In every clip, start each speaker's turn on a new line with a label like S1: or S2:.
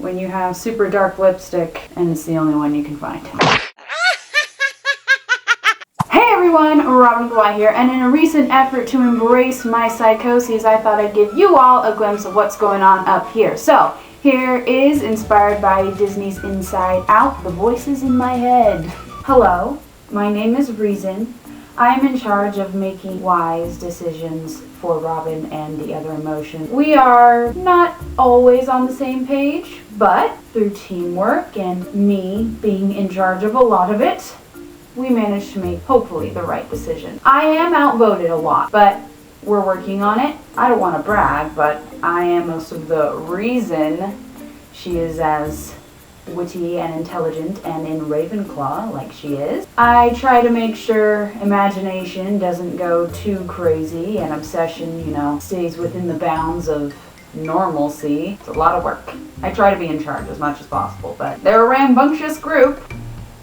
S1: when you have super dark lipstick and it's the only one you can find. Hey everyone, Robin here, and in a recent effort to embrace my psychoses, I thought I'd give you all a glimpse of what's going on up here. So, here is, inspired by Disney's Inside Out, the voices in my head. Hello, my name is Reason. I am in charge of making wise decisions for Robin and the other emotions. We are not always on the same page, but through teamwork and me being in charge of a lot of it, we managed to make, hopefully, the right decision. I am outvoted a lot, but we're working on it. I don't want to brag, but I am most of the reason she is as witty and intelligent and in Ravenclaw like she is. I try to make sure imagination doesn't go too crazy and obsession, stays within the bounds of normalcy. It's a lot of work. I try to be in charge as much as possible, but they're a rambunctious group.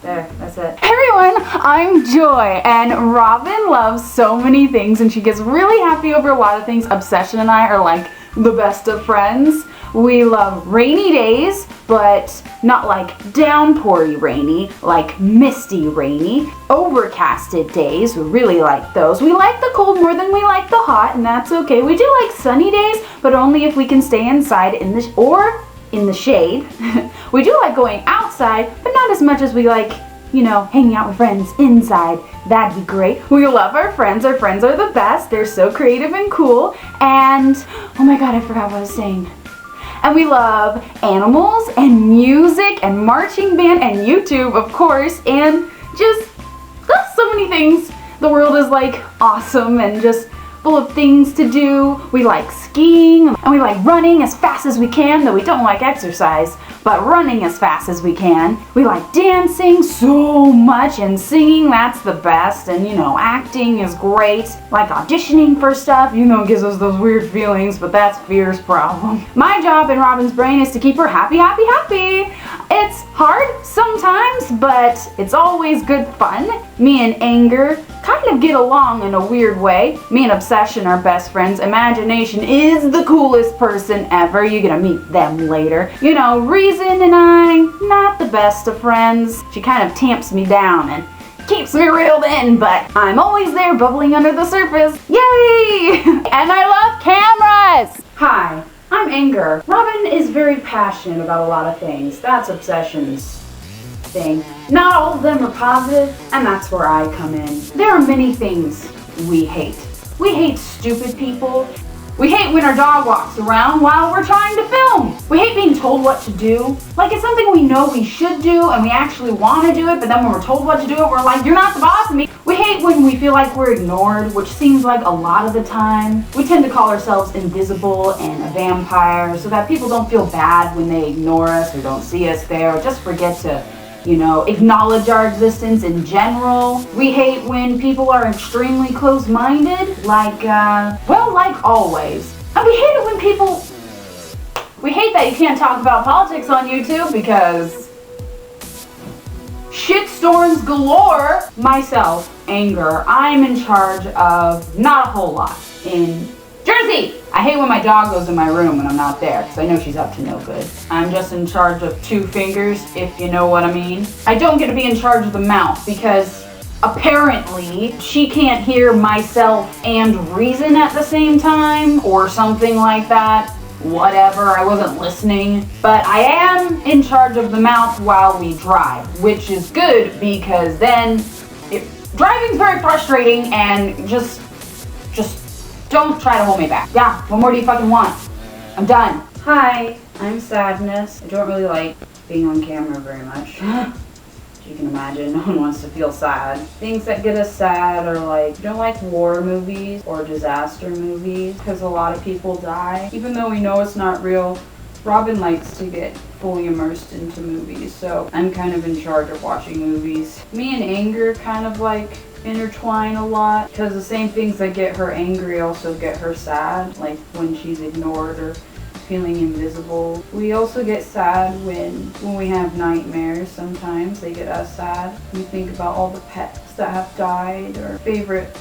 S1: There, that's it. Hey everyone, I'm Joy, and Robin loves so many things and she gets really happy over a lot of things. Obsession and I are like the best of friends. We love rainy days, but not like downpoury rainy, like misty rainy. Overcasted days, we really like those. We like the cold more than we like the hot, and that's okay. We do like sunny days, but only if we can stay inside or in the shade. We do like going outside, but not as much as we like, hanging out with friends inside. That'd be great. We love our friends. Our friends are the best. They're so creative and cool. And, oh my god, I forgot what I was saying. And we love animals and music and marching band and YouTube, of course, and just so many things. The world is like awesome and just full of things to do. We like skiing and we like running as fast as we can, though we don't like exercise, but running as fast as we can. We like dancing so much and singing, that's the best, and acting is great. Like auditioning for stuff, gives us those weird feelings, but that's fear's problem. My job in Robin's brain is to keep her happy, happy, happy. It's hard sometimes, but it's always good fun. Me and Anger kind of get along in a weird way. Me and Obsession are best friends. Imagination is the coolest person ever. You're gonna meet them later. Reason and I, not the best of friends. She kind of tamps me down and keeps me reeled in, but I'm always there bubbling under the surface. Yay! And I love cameras! Hi, I'm Anger. Robin is very passionate about a lot of things. That's Obsession's thing. Not all of them are positive, and that's where I come in. There are many things we hate. We hate stupid people. We hate when our dog walks around while we're trying to film. We hate being told what to do. Like it's something we know we should do and we actually want to do it, but then when we're told what to do, we're like, you're not the boss of me. We hate when we feel like we're ignored, which seems like a lot of the time. We tend to call ourselves invisible and a vampire so that people don't feel bad when they ignore us or don't see us there, or just forget to acknowledge our existence in general. We hate when people are extremely close-minded, like always. And we hate it when we hate that you can't talk about politics on YouTube because shitstorms galore. Myself, Anger, I'm in charge of not a whole lot in Jersey. I hate when my dog goes in my room when I'm not there because I know she's up to no good. I'm just in charge of 2 fingers, if you know what I mean. I don't get to be in charge of the mouth because apparently she can't hear myself and Reason at the same time or something like that. Whatever, I wasn't listening. But I am in charge of the mouth while we drive, which is good because then driving's very frustrating and just don't try to hold me back. Yeah, what more do you fucking want? I'm done. Hi, I'm Sadness. I don't really like being on camera very much. As you can imagine, no one wants to feel sad. Things that get us sad are like, we don't like war movies or disaster movies because a lot of people die. Even though we know it's not real, Robin likes to get fully immersed into movies, so I'm kind of in charge of watching movies. Me and Anger kind of like intertwine a lot because the same things that get her angry also get her sad, like when she's ignored or feeling invisible. We also get sad when we have nightmares. Sometimes they get us sad. We think about all the pets that have died or favorite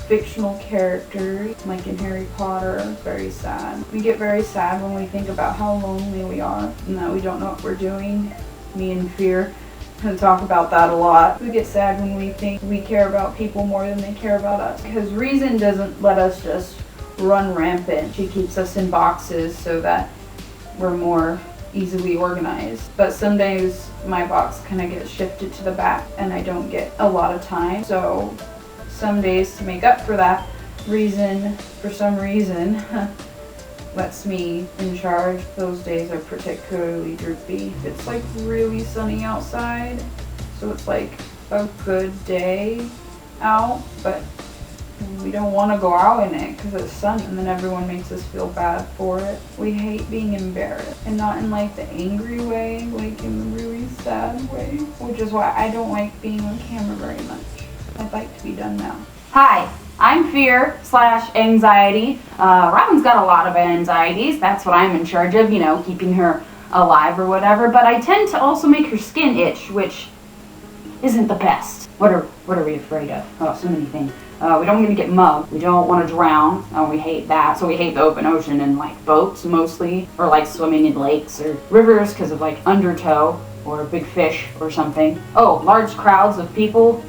S1: fictional characters, like in Harry Potter. It's very sad. We get very sad when we think about how lonely we are and that we don't know what we're doing. Me and Fear can talk about that a lot. We get sad when we think we care about people more than they care about us, because reason doesn't let us just run rampant. She keeps us in boxes so that we're more easily organized. But some days my box kind of gets shifted to the back and I don't get a lot of time. So some days, to make up for that, reason, for some reason, lets me in charge. Those days are particularly droopy. It's like really sunny outside, so it's like a good day out, but we don't want to go out in it because it's sunny, and then everyone makes us feel bad for it. We hate being embarrassed, and not in like the angry way, like in the really sad way, which is why I don't like being on camera very much. I'd like to be done now. Hi, I'm Fear/anxiety. Robin's got a lot of anxieties. That's what I'm in charge of, you know, keeping her alive or whatever, but I tend to also make her skin itch, which isn't the best. What are we afraid of? Oh, so many things. We don't want to get mugged. We don't want to drown. We hate that. So we hate the open ocean and like boats mostly, or like swimming in lakes or rivers because of like undertow or a big fish or something. Oh, large crowds of people,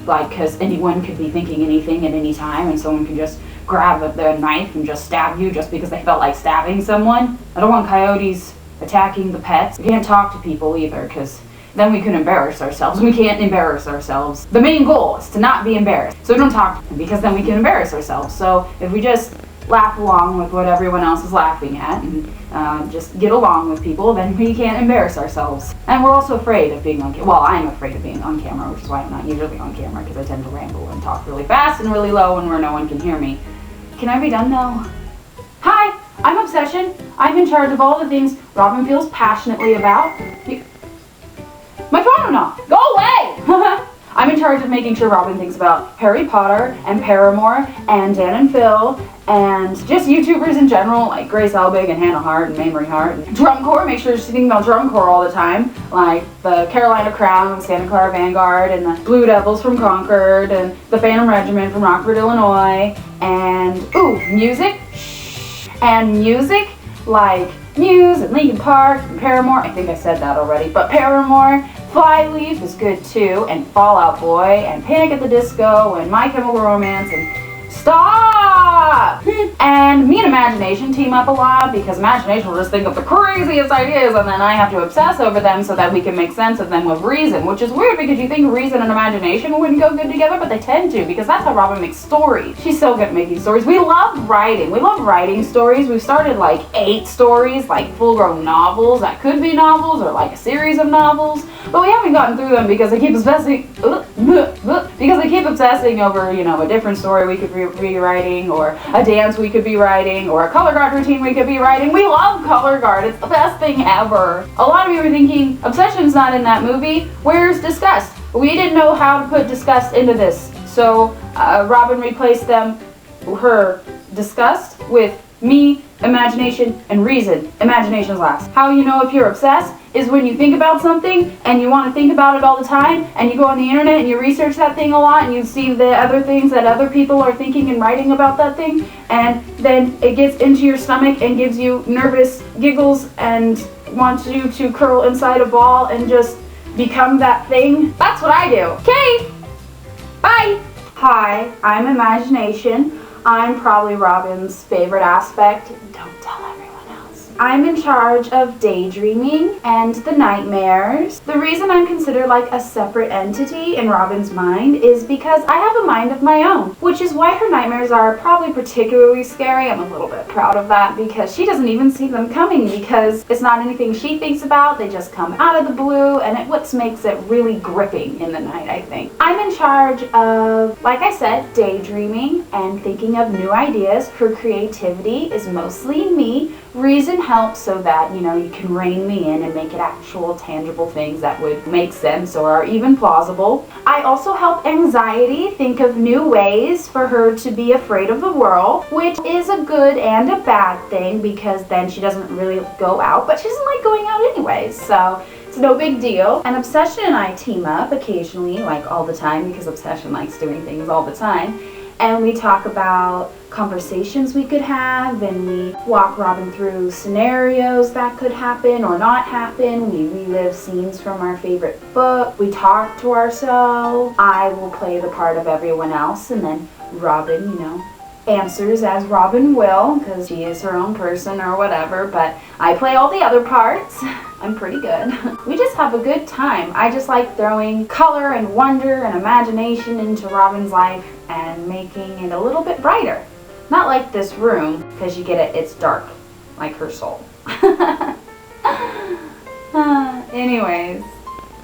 S1: like because anyone could be thinking anything at any time and someone could just grab the knife and just stab you just because they felt like stabbing someone. I don't want coyotes attacking the pets. We can't talk to people either because then we can embarrass ourselves. We can't embarrass ourselves. The main goal is to not be embarrassed. So we don't talk to them because then we can embarrass ourselves. So if we just laugh along with what everyone else is laughing at and just get along with people, then we can't embarrass ourselves. And we're also afraid of being on camera. Well, I'm afraid of being on camera, which is why I'm not usually on camera, because I tend to ramble and talk really fast and really low and where no one can hear me. Can I be done now? Hi, I'm Obsession. I'm in charge of all the things Robin feels passionately about. My phone went off. Go away! I'm in charge of making sure Robin thinks about Harry Potter and Paramore and Dan and Phil and just YouTubers in general, like Grace Helbig and Hannah Hart and Mamrie Hart. And drum corps, make sure she's thinking about drum corps all the time, like the Carolina Crown and Santa Clara Vanguard and the Blue Devils from Concord and the Phantom Regiment from Rockford, Illinois. And, ooh, music. And music, like Muse and Linkin Park and Paramore. I think I said that already, but Paramore. Flyleaf is good too, and Fall Out Boy, and Panic at the Disco, and My Chemical Romance, and Stop! And me and Imagination team up a lot, because Imagination will just think of the craziest ideas, and then I have to obsess over them so that we can make sense of them with Reason, which is weird because you think Reason and Imagination wouldn't go good together, but they tend to, because that's how Robin makes stories. She's so good at making stories. We love writing. We love writing stories. We've started like 8 stories, like full-grown novels that could be novels, or like a series of novels. But we haven't gotten through them because they keep obsessing over, you know, a different story we could be writing, or a dance we could be writing, or a color guard routine we could be writing. We love color guard. It's the best thing ever. A lot of you are thinking, Obsession's not in that movie. Where's Disgust? We didn't know how to put Disgust into this. So Robin replaced her Disgust with me, Imagination, and Reason. Imagination's last. How you know if you're obsessed is when you think about something and you want to think about it all the time, and you go on the internet and you research that thing a lot and you see the other things that other people are thinking and writing about that thing, and then it gets into your stomach and gives you nervous giggles and wants you to curl inside a ball and just become that thing. That's what I do. Okay, bye. Hi, I'm Imagination. I'm probably Robin's favorite aspect. Don't tell everyone else. I'm in charge of daydreaming and the nightmares. The reason I'm considered like a separate entity in Robin's mind is because I have a mind of my own, which is why her nightmares are probably particularly scary. I'm a little bit proud of that because she doesn't even see them coming, because it's not anything she thinks about. They just come out of the blue, and it what makes it really gripping in the night, I think. I'm in charge of, like I said, daydreaming and thinking of new ideas. Her creativity is mostly me. Reason helps so that, you know, you can rein me in and make it actual tangible things that would make sense or are even plausible. I also help Anxiety think of new ways for her to be afraid of the world, which is a good and a bad thing because then she doesn't really go out, but she doesn't like going out anyways, so it's no big deal. And Obsession and I team up occasionally, like all the time, because Obsession likes doing things all the time. and we talk about conversations we could have, and we walk Robin through scenarios that could happen or not happen. We relive scenes from our favorite book. We talk to ourselves. I will play the part of everyone else, and then Robin, answers as Robin will, because she is her own person or whatever, but I play all the other parts. I'm pretty good. We just have a good time. I just like throwing color and wonder and imagination into Robin's life and making it a little bit brighter. Not like this room, because you get it, it's dark, like her soul. Anyways,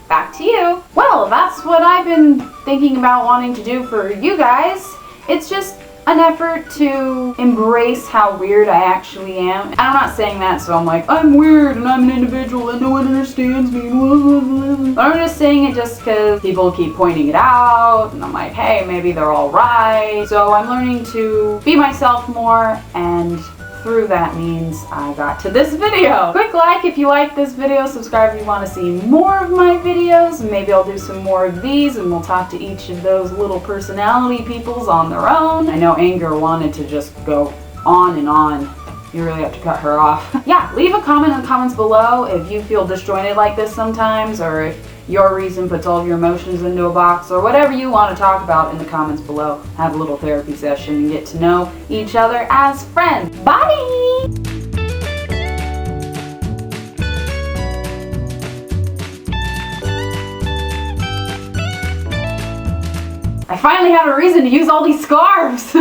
S1: back to you. Well, that's what I've been thinking about wanting to do for you guys. It's just an effort to embrace how weird I actually am. And I'm not saying that so I'm like, I'm weird and I'm an individual and no one understands me. I'm just saying it just because people keep pointing it out and I'm like, hey, maybe they're all right. So I'm learning to be myself more, and through that means I got to this video. Quick like if you like this video, subscribe if you want to see more of my videos. Maybe I'll do some more of these and we'll talk to each of those little personality peoples on their own. I know Anger wanted to just go on and on. You really have to cut her off. Yeah, leave a comment in the comments below if you feel disjointed like this sometimes, or if your reason puts all of your emotions into a box, or whatever you want to talk about in the comments below. Have a little therapy session and get to know each other as friends. Bye! I finally have a reason to use all these scarves!